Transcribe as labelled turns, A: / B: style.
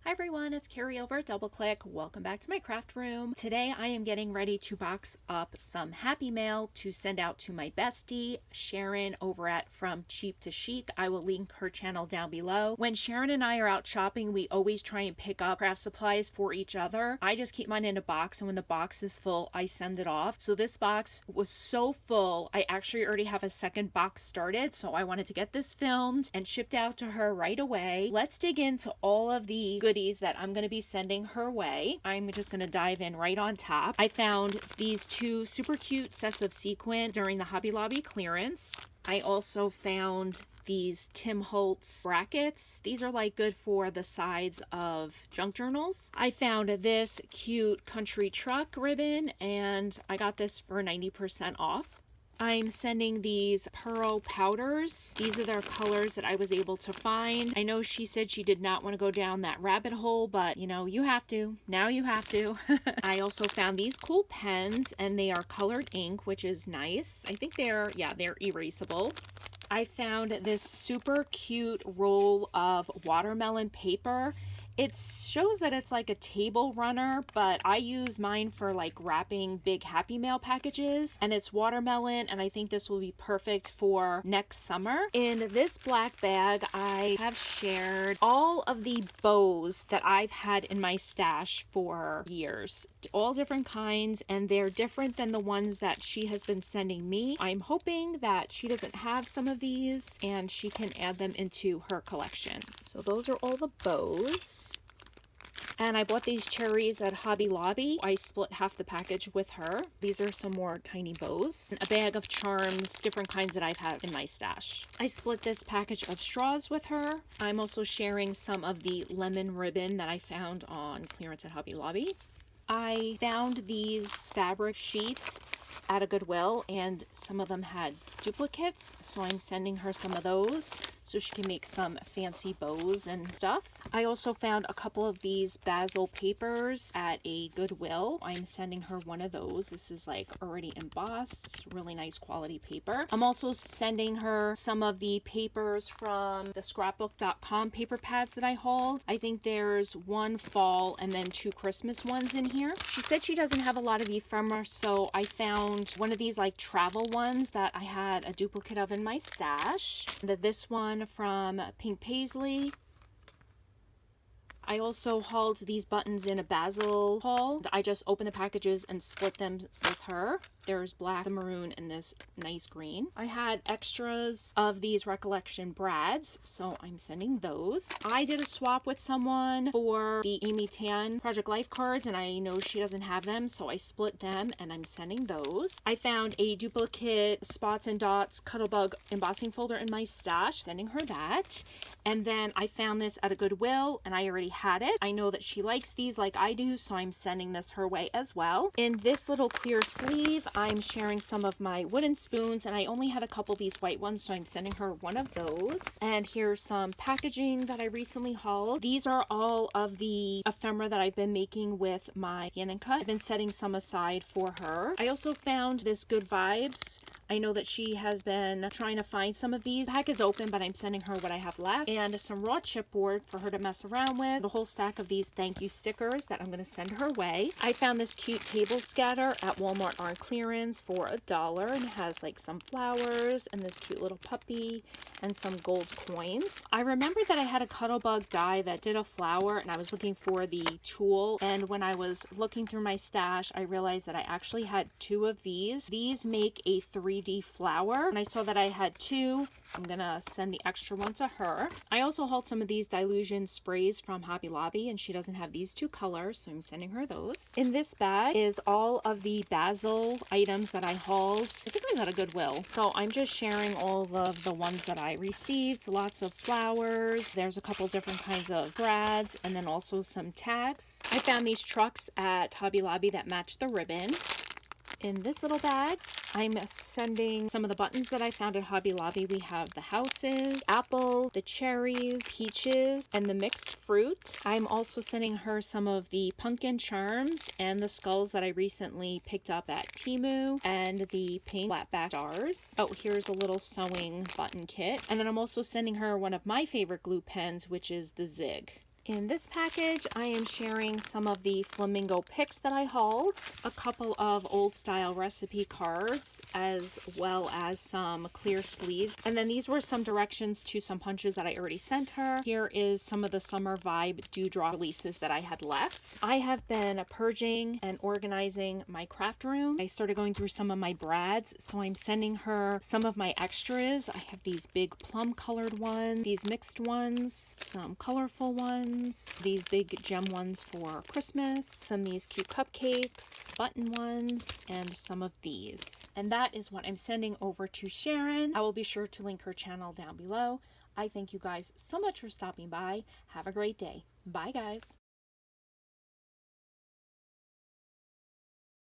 A: Hi everyone, it's Carrie over at Double Click. Welcome back to my craft room. Today I am getting ready to box up some happy mail to send out to my bestie, Sharon, over at From Cheap to Chic. I will link her channel down below. When Sharon and I are out shopping, we always try and pick up craft supplies for each other. I just keep mine in a box, and when the box is full, I send it off. So this box was so full, I actually already have a second box started, so I wanted to get this filmed and shipped out to her right away. Let's dig into all of the goodies that I'm going to be sending her way. I'm just going to dive in right on top. I found these two super cute sets of sequin during the Hobby Lobby clearance. I also found these Tim Holtz brackets. These are like good for the sides of junk journals. I found this cute country truck ribbon, and I got this for 90% off. I'm sending these pearl powders. These are their colors that I was able to find. I know she said she did not want to go down that rabbit hole, but you know, you have to. Now you have to. I also found these cool pens, and they are colored ink, which is nice. I think they're erasable. I found this super cute roll of watermelon paper. It shows that it's like a table runner, but I use mine for like wrapping big Happy Mail packages, and it's watermelon, and I think this will be perfect for next summer. In this black bag, I have shared all of the bows that I've had in my stash for years. All different kinds, and they're different than the ones that she has been sending me. I'm hoping that she doesn't have some of these and she can add them into her collection. So those are all the bows. And I bought these cherries at Hobby Lobby. I split half the package with her. These are some more tiny bows. A bag of charms, different kinds that I've had in my stash. I split this package of straws with her. I'm also sharing some of the lemon ribbon that I found on clearance at Hobby Lobby. I found these fabric sheets at a Goodwill, and some of them had duplicates, so I'm sending her some of those so she can make some fancy bows and stuff. I also found a couple of these basil papers at a Goodwill. I'm sending her one of those. This is like already embossed. It's really nice quality paper. I'm also sending her some of the papers from the scrapbook.com paper pads that I hauled. I think there's one fall and then two Christmas ones in here. She said she doesn't have a lot of ephemera, so I found one of these like travel ones that I had a duplicate of in my stash. And this one from Pink Paisley. I also hauled these buttons in a basil haul. I just opened the packages and split them with her. There's black, the maroon, and this nice green. I had extras of these Recollection brads, so I'm sending those. I did a swap with someone for the Amy Tan Project Life cards, and I know she doesn't have them, so I split them, and I'm sending those. I found a duplicate Spots and Dots Cuttlebug embossing folder in my stash, sending her that. And then I found this at a Goodwill, and I already had it. I know that she likes these like I do, so I'm sending this her way as well. In this little clear sleeve, I'm sharing some of my wooden spoons, and I only had a couple of these white ones, so I'm sending her one of those. And here's some packaging that I recently hauled. These are all of the ephemera that I've been making with my Scan and Cut. I've been setting some aside for her. I also found this Good Vibes. I know that she has been trying to find some of these. The pack is open, but I'm sending her what I have left. And some raw chipboard for her to mess around with. A whole stack of these thank you stickers that I'm going to send her way. I found this cute table scatter at Walmart on clearance for $1, and it has like some flowers and this cute little puppy and some gold coins. I remembered that I had a Cuttlebug die that did a flower, and I was looking for the tool, and when I was looking through my stash, I realized that I actually had two of these. These make a 3D flower, and I saw that I had two. I'm gonna send the extra one to her. I also hauled some of these Dilution sprays from Hobby Lobby, and she doesn't have these two colors, so I'm sending her those. In this bag is all of the basil items that I hauled. I think it was at a Goodwill. So I'm just sharing all of the ones that I received. Lots of flowers. There's a couple different kinds of brads, and then also some tags. I found these trucks at Hobby Lobby that match the ribbon. In this little bag, I'm sending some of the buttons that I found at Hobby Lobby. We have the houses, apples, the cherries, peaches, and the mixed fruit. I'm also sending her some of the pumpkin charms and the skulls that I recently picked up at Temu, and the pink flatback stars. Oh, here's a little sewing button kit. And then I'm also sending her one of my favorite glue pens, which is the Zig. In this package, I am sharing some of the flamingo picks that I hauled, a couple of old style recipe cards, as well as some clear sleeves. And then these were some directions to some punches that I already sent her. Here is some of the summer vibe dewdrop releases that I had left. I have been purging and organizing my craft room. I started going through some of my brads, so I'm sending her some of my extras. I have these big plum colored ones, these mixed ones, some colorful ones, these big gem ones for Christmas, some of these cute cupcakes, button ones, and some of these. And that is what I'm sending over to Sharon. I will be sure to link her channel down below. I thank you guys so much for stopping by. Have a great day. Bye, guys.